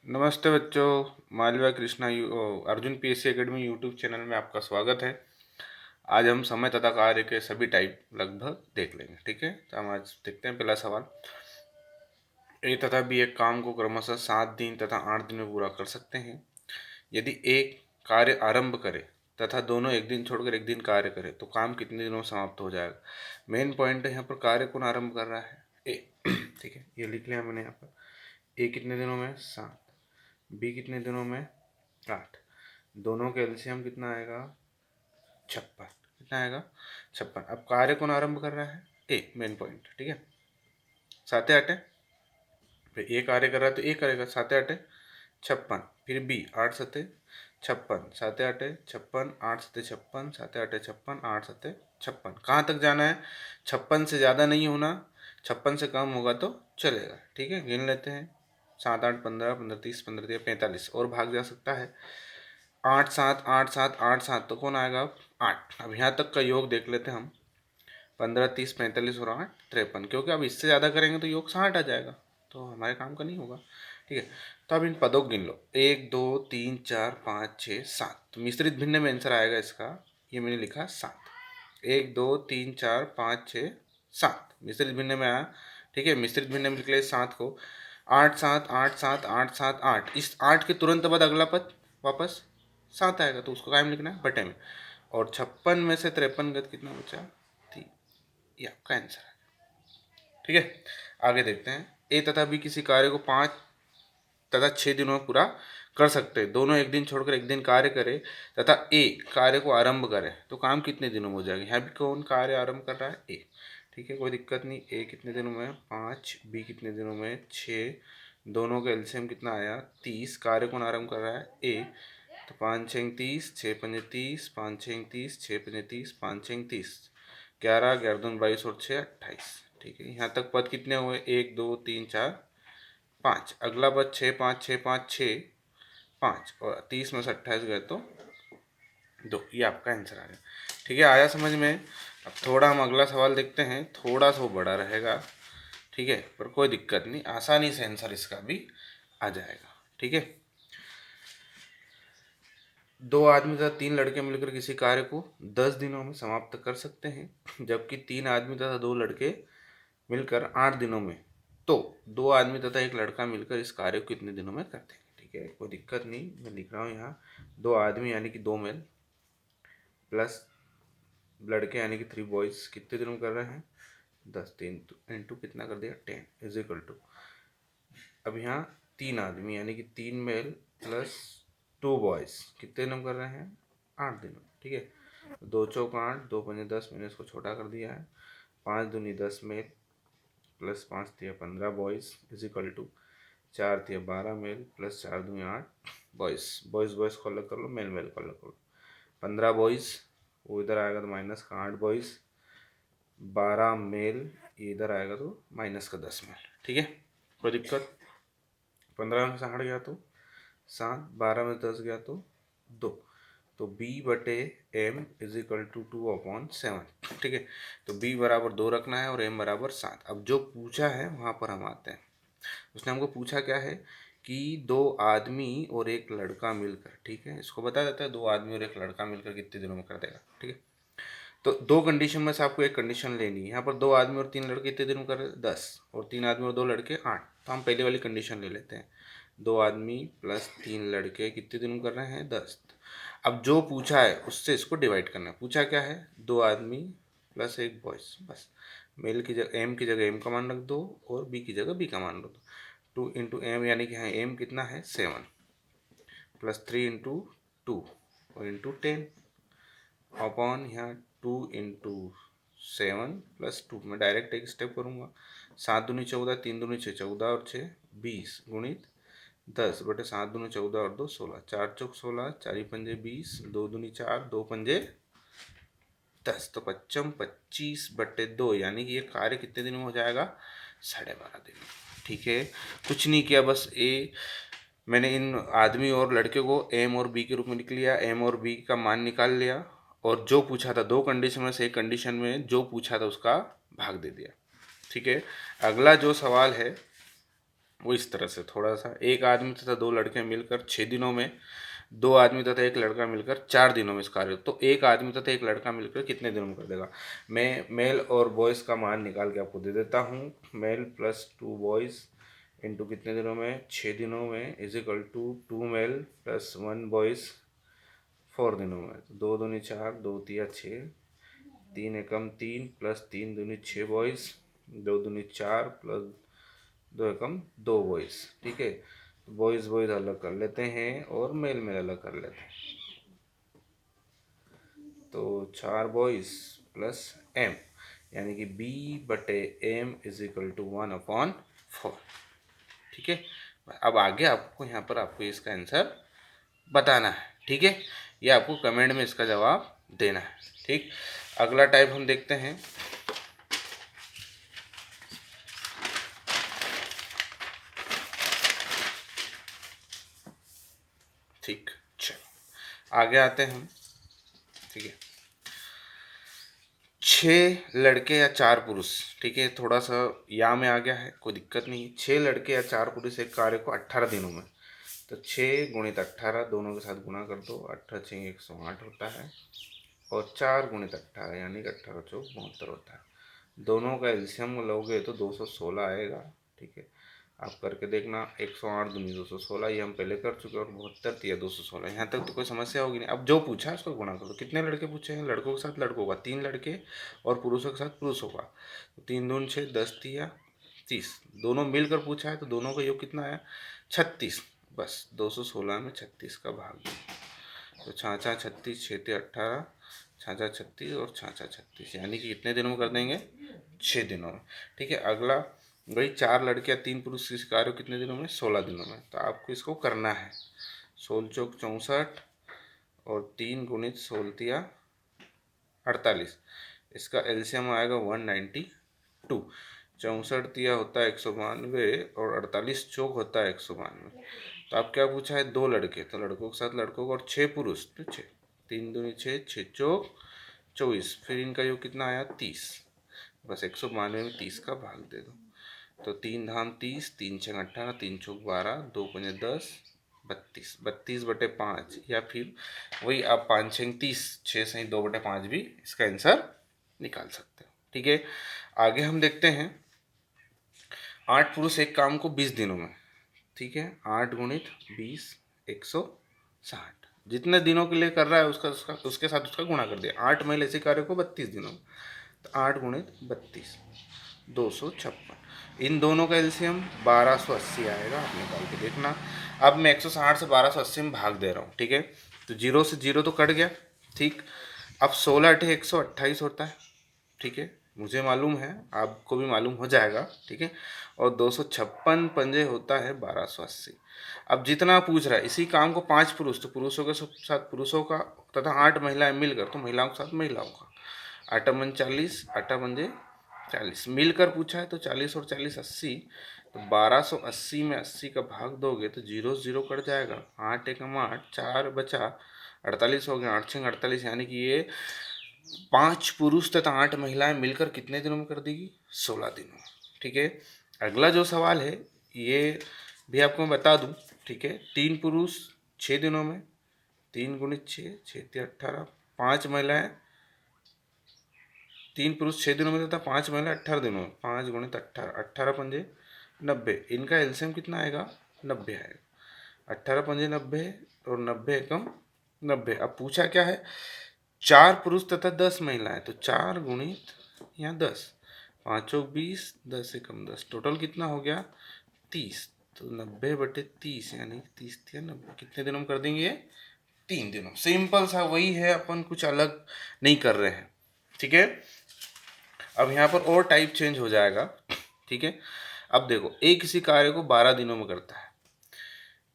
नमस्ते बच्चों, Malwa Krishna Arjun PSC academy YouTube channel में आपका स्वागत है। आज हम समय तथा कार्य के सभी टाइप लगभग देख लेंगे। ठीक है, तो हम आज देखते हैं पहला सवाल। ए तथा बी एक काम को क्रमशः 7 दिन तथा 8 दिन में पूरा कर सकते हैं। यदि एक कार्य आरंभ करे तथा दोनों एक दिन छोड़कर एक दिन कार्य करे तो काम कितने दिनों में समाप्त हो जाएगा। मेन पॉइंट है यहाँ पर कार्य कौन आरंभ कर रहा है, ए। ठीक है, ये लिख लिया मैंने यहाँ पर। ए कितने दिनों में 7, बी कितने दिनों में 8, दोनों का एलसीएम कितना आएगा 56। कितना आएगा 56। अब कार्य कौन आरंभ कर रहा है, ए, मेन पॉइंट। ठीक है, 7 8, फिर ए कार्य कर रहा है तो ए करेगा 7 8 56। फिर बी 8 7 56, 7 8 56, 8 7 56, 7 8 56, 8 7 56। कहाँ तक जाना है, 56 से ज़्यादा नहीं होना, 56 से कम होगा तो चलेगा। ठीक है, गिन लेते हैं। 7 8 15, 15 30, 15 30 45 और भाग जा सकता है। 8 7 8 7 8 7 तो कौन आएगा अब 8। अब यहाँ तक का योग देख लेते हैं हम। 15 30 45 और 8 53, क्योंकि अब इससे ज़्यादा करेंगे तो योग 60 आ जाएगा, तो हमारे काम का नहीं होगा। ठीक है, तो अब इन पदों को गिन लो। 1 2 3 4 5 6 7, तो मिश्रित भिन्न में आंसर आएगा इसका। ये मैंने लिखा 7। 1 2 3 4 5 6 7 मिश्रित भिन्न में आया। ठीक है, मिश्रित भिन्न में लिख ले 7 को। 8 7 8 7 8 7 8, इस 8 के तुरंत बाद अगला पद वापस 7 आएगा, तो उसको काय में लिखना है, बटे में। और 56 में से 53 गत कितना बचा, 3। ये आपका आंसर है। ठीक है, आगे देखते हैं। ए तथा बी किसी कार्य को 5 तथा 6 दिनों में पूरा कर सकते हैं। दोनों एक दिन छोड़कर एक दिन कार्य करे तथा ए कार्य को आरंभ करे तो काम कितने दिनों में हो जाएगा। यहाँ भी कौन कार्य आरंभ कर रहा है, ए। ठीक है, कोई दिक्कत नहीं। ए कितने दिनों में 5, बी कितने दिनों में 6, दोनों का एलसीएम कितना आया 30। कार्य कौन आरंभ कर रहा है, ए। तो 5 6 30, 6 5 30, 5 6 30, 6 5 30, 5 6 30, 11 11 2 22 और 6 28। ठीक है, यहाँ तक पद कितने हुए, 1 2 3 4 5। अगला पद 6 5 6 5 6 5 और 30 में से 28 गए तो 2। ये आपका आंसर आ गया। ठीक है, आया समझ में। अब थोड़ा हम अगला सवाल देखते हैं, थोड़ा सा बड़ा रहेगा। ठीक है, पर कोई दिक्कत नहीं, आसानी से आंसर इसका भी आ जाएगा। ठीक है, 2 आदमी तथा 3 लड़के मिलकर किसी कार्य को 10 दिनों में समाप्त कर सकते हैं, जबकि 3 आदमी तथा 2 लड़के मिलकर 8 दिनों में। तो 2 आदमी तथा एक लड़का मिलकर इस कार्य को कितने दिनों में करते हैं। ठीक है, कोई दिक्कत नहीं, मैं लिख रहा हूँ यहाँ 2 आदमी यानी कि 2 मेल प्लस लड़के यानी कि 3 बॉयज कितने दिनों में कर रहे हैं, 10। 3 इंटू कितना कर दिया 10 इज इक्वल टू। अब यहाँ 3 आदमी यानी कि 3 मेल प्लस 2 बॉयज कितने दिनों में कर रहे हैं, 8 दिनों। ठीक है, 2 चौक 8, 2 पंजे 10, मैंने इसको छोटा कर दिया है। 5 दूनी 10 मेल प्लस 5 थे 15 बॉयज इज इक्वल टू 4 थे 12 मेल प्लस 4 दूनी 8 बॉयज। बॉयज बॉयज को अलग कर लो, मेल मेल को अलग कर लो। 15 बॉयज वो इधर आएगा तो माइनस का 8 बॉयज, 12 मेल ये इधर आएगा तो माइनस का 10 मेल। ठीक है, कोई दिक्कत। 15 में से 8 गया तो 7, 12 में 10 गया तो 2, तो b बटे m इज इक्वल टू 2/7। ठीक है, तो b बराबर 2 रखना है और m बराबर 7। अब जो पूछा है वहाँ पर हम आते हैं। उसने हमको पूछा क्या है कि 2 आदमी और एक लड़का मिलकर, ठीक है, इसको बता देता है 2 आदमी और एक लड़का मिलकर कितने दिनों में कर देगा। ठीक है, तो 2 कंडीशन में से आपको एक कंडीशन लेनी है। यहाँ पर 2 आदमी और 3 लड़के कितने दिनों में कर रहे हैं, 10, और 3 आदमी और 2 लड़के 8। तो हम पहले वाली कंडीशन ले लेते हैं। 2 आदमी प्लस 3 लड़के कितने दिनों में कर रहे हैं, 10। अब जो पूछा है उससे इसको डिवाइड करना है। पूछा क्या है, 2 आदमी प्लस एक बॉयज, बस मेल की जगह एम की जगह एम का मान रख दो और बी की जगह बी का मान रख दो। 2 इंटू एम यानी कि हाँ एम कितना है 7 प्लस 3 इंटू 2 और इंटू 10 अपॉन यहाँ 2 इंटू 7 प्लस 2। मैं डायरेक्ट एक स्टेप करूँगा। 7 दूनी 14, 3 दूनी 6, 14 और 6 20 गुणित 10 बटे 7 दूनी 14 और 2 16, 4 चौक 16, 4 पंजे 20, 2 दूनी 4, 2 पंजे 10, तो 25 25 बटे 2 यानी कि ये कार्य कितने दिन में हो जाएगा, 12.5 दिन में। ठीक है, कुछ नहीं किया, बस मैंने इन आदमी और लड़के को एम और बी के रूप में लिख लिया, एम और बी का मान निकाल लिया और जो पूछा था 2 कंडीशन में से एक कंडीशन में जो पूछा था उसका भाग दे दिया। ठीक है, अगला जो सवाल है वो इस तरह से थोड़ा सा, एक आदमी तथा दो लड़के मिलकर 6 दिनों में, दो आदमी तथा एक लड़का मिलकर 4 दिनों में इस कार्य, तो एक आदमी तथा एक लड़का मिलकर कितने दिनों में कर देगा। मैं मेल और बॉयज़ का मान निकाल के आपको दे देता हूँ। मेल प्लस 2 बॉयज़ इंटू कितने दिनों में, 6 दिनों में, is equal to 2 male plus 1 boys 4 दिनों में। तो 2 दूनी 4, 2 तिया 6, 3 एकम 3 प्लस 3 दूनी 6 बॉयज़, 2 दूनी 4 प्लस 2 एकम 2 बॉयज़। ठीक है, बॉयज़ बॉयज़ अलग कर लेते हैं और मेल मेल अलग कर लेते हैं। तो 4 बॉयज़ प्लस एम, यानी कि बी बटे एम इज इक्वल टू 1/4। ठीक है, अब आगे आपको यहाँ पर आपको इसका आंसर बताना है। ठीक है, ये आपको कमेंट में इसका जवाब देना है। ठीक, अगला टाइप हम देखते हैं। ठीक, चलो आगे आते हैं हम। ठीक है, 6 लड़के या 4 पुरुष, ठीक है, थोड़ा सा या में आ गया है, कोई दिक्कत नहीं। 6 लड़के या 4 पुरुष एक कार्य को 18 दिनों में, तो 6 गुणित 18 दोनों के साथ गुणा कर दो, 18 6 108 होता है, और 4 गुणित 18 यानी कि 18 चौक 72 होता है। दोनों का एलसीएम लोगे तो 216 आएगा। ठीक है, आप करके देखना। 108 दूनी 216, ये हम पहले कर चुके हैं, और 72 तिया 216। यहाँ तक तो कोई समस्या होगी नहीं। अब जो पूछा है उसको गुणा करो। कितने लड़के पूछे हैं, लड़कों के साथ लड़कों का 3 लड़के और पुरुषों के साथ पुरुषों का, तो 3 दून 6, 10 तिया 30। दोनों मिलकर पूछा है तो दोनों का योग कितना आया, 36। बस 216 में 36 का भाग दो, तो 6 36, 6 18, 6 36 और 6 36, यानी कि कितने दिनों में कर देंगे, 6 दिनों में। ठीक है, अगला वही 4 लड़के या 3 पुरुष इस कार्य कितने दिनों में, 16 दिनों में। तो आपको इसको करना है 16 चौक 64 और 3 गुणित 16 तिया 48, इसका एलसीएम आएगा 192। 64 तिया होता है 192 और 48 चौक होता है 192। तो आप क्या पूछा है, 2 लड़के, तो लड़कों के साथ लड़कों को, और 6 पुरुष तो 6, 3 दूनी 6, 6 चौक 24, फिर इनका योग कितना आया 30। बस 192 में 30 का भाग दे दो, तो 3 धाम 30, 3 छंग 18, 3 चौक 12, 2 पंजे 10, 32, 32 बटे 5, या फिर वही आप 5 छंग 30, 6 सही 2 बटे 5 भी इसका आंसर निकाल सकते हो। ठीक है, आगे हम देखते हैं। 8 पुरुष एक काम को 20 दिनों में, ठीक है, 8 गुणित 20 160, जितने दिनों के लिए कर रहा है उसके साथ उसका गुणा कर दिया। 8 महिला इसी कार्य को 32 दिनों में, तो 8 गुणित 32 256। इन दोनों का एलसीएम 1280 आएगा, आप निकाल के देखना। अब मैं 160 से 1280 में भाग दे रहा हूँ। ठीक है, तो 0 से 0 तो कट गया। ठीक, अब 16 × 128 होता है। ठीक है, मुझे मालूम है, आपको भी मालूम हो जाएगा। ठीक है, और 256 पंजे होता है 1280। अब जितना पूछ रहा है इसी काम को 5 पुरुष, तो पुरुषों के साथ पुरुषों का, तथा 8 महिलाएं मिलकर, तो महिलाओं के साथ महिलाओं का। 8 मन 40, 8 पंजे 40 मिलकर पूछा है, तो 40 और 40 80, तो 1280 में 80 का भाग दोगे तो 0 0 कट जाएगा। 8 एकम 8, 4 बचा 48 हो गया, 8 छंग 48, यानी कि ये 5 पुरुष तथा 8 महिलाएं मिलकर कितने दिनों में कर देगी, 16 दिनों में। ठीक है, अगला जो सवाल है ये भी आपको मैं बता दूं। ठीक है, 3 पुरुष 6 दिनों में, 3 गुणित 6, 6 18, 5 महिलाएं, 3 पुरुष 6 दिनों में तथा 5 महिला 18 दिनों में, 5 गुणित 18, 18 पंजे 90, इनका एलसीएम कितना आएगा, 90 आएगा। 18 पंजे 90 और 90 एकम 90। अब पूछा क्या है, 4 पुरुष तथा 10 महिलाएं, तो 4 गुणित यहाँ 10, 5 चौक 20, 10 एकम 10, टोटल कितना हो गया 30। तो 90 बटे 30 यानी 30 या 90 कितने दिनों में कर देंगे, 3 दिनों। सिंपल सा वही है, अपन कुछ अलग नहीं कर रहे हैं। ठीक है, अब यहाँ पर और टाइप चेंज हो जाएगा। ठीक है, अब देखो, ए किसी कार्य को 12 दिनों में करता है।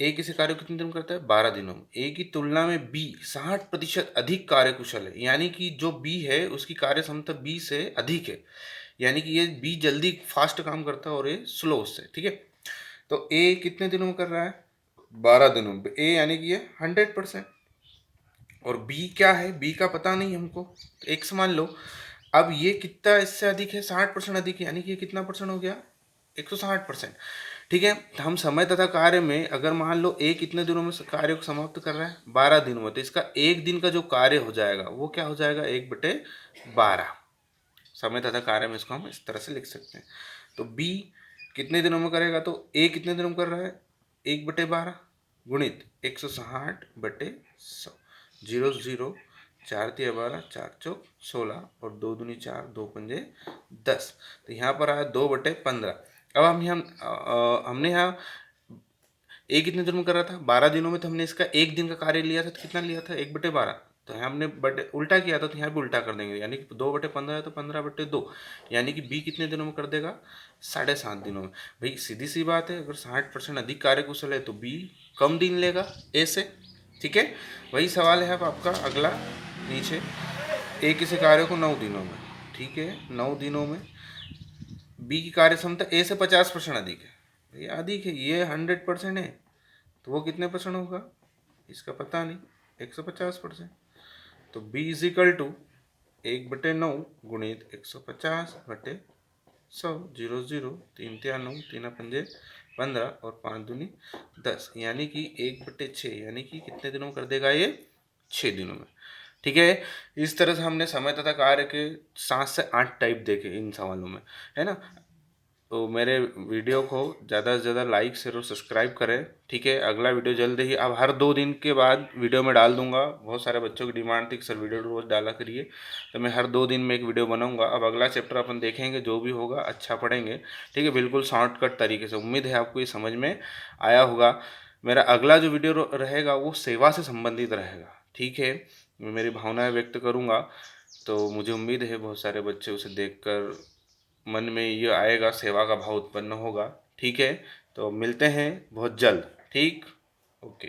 ए किसी कार्य को कितने दिनों में करता है, 12 दिनों में। ए की तुलना में बी 60% अधिक कार्यकुशल है, यानी कि जो बी है उसकी कार्य क्षमता बी से अधिक है, यानी कि ये बी जल्दी फास्ट काम करता है और ये स्लो उससे। ठीक है, तो ए कितने दिनों में कर रहा है, 12 दिनों में। ए यानी कि ये 100%, और बी क्या है, बी का पता नहीं हमको, तो एक्स मान लो। अब ये कितना इससे अधिक है, 60% अधिक है, यानी कि ये कितना परसेंट हो गया, 160%। ठीक है। तो हम समय तथा कार्य में अगर मान लो ए कितने दिनों में कार्य को समाप्त कर रहा है, 12 दिनों में, तो इसका एक दिन का जो कार्य हो जाएगा वो क्या हो जाएगा, 1/12। समय तथा कार्य में इसको हम इस तरह से लिख सकते हैं। तो बी कितने दिनों में करेगा, तो ए कितने दिनों में कर रहा है, 1/12 गुणित 160/100, 0 0, 4 तिया 12, 4 चौक 16 और 2 दूनी 4, 2 पंजे 10। तो यहाँ पर आया 2/15। अब हमने यहाँ ए कितने दिनों में कर रहा था, 12 दिनों में, तो हमने इसका एक दिन का कार्य लिया था, तो कितना लिया था, 1/12। तो यहाँ हमने बटे उल्टा किया था, तो यहाँ भी उल्टा कर देंगे, यानी कि 2/15 है तो 15/2, यानी कि बी कितने दिनों में कर देगा, 7.5 दिनों में। भाई सीधी सी बात है, अगर 60% अधिक कार्यकुशल है तो बी कम दिन लेगा ए से। ठीक है, वही सवाल है अब आपका अगला नीचे, ए किसी कार्य को 9 दिनों में, ठीक है, 9 दिनों में बी की कार्य क्षमता ए से 50% अधिक है। ये अधिक है, ये 100% है, तो वो कितने परसेंट होगा, इसका पता नहीं, 150%। तो बी इज इक्वल टू 1/9 गुणित 150/100, 0 0, 3 तिया 9, 3 पंजे 15 और 5 दूनी 10, यानी कि 1/6, यानी कि कितने दिनों में कर देगा ये, 6 दिनों में। ठीक है, इस तरह से हमने समय तथा कार्य के 7 से 8 टाइप देखे इन सवालों में, है ना। तो मेरे वीडियो को ज़्यादा से ज़्यादा लाइक शेयर और सब्सक्राइब करें। ठीक है, अगला वीडियो जल्द ही, अब हर 2 दिन के बाद वीडियो में डाल दूंगा। बहुत सारे बच्चों की डिमांड थी कि सर वीडियो रोज़ डाला करिए, तो मैं हर 2 दिन में एक वीडियो बनाऊंगा। अब अगला चैप्टर अपन देखेंगे, जो भी होगा अच्छा पढ़ेंगे। ठीक है, बिल्कुल शॉर्टकट तरीके से। उम्मीद है आपको ये समझ में आया होगा। मेरा अगला जो वीडियो रहेगा वो सेवा से संबंधित रहेगा। ठीक है, मैं मेरी भावनाएं व्यक्त करूँगा, तो मुझे उम्मीद है बहुत सारे बच्चे उसे देखकर मन में ये आएगा, सेवा का भाव उत्पन्न होगा। ठीक है, तो मिलते हैं बहुत जल्द। ठीक, ओके।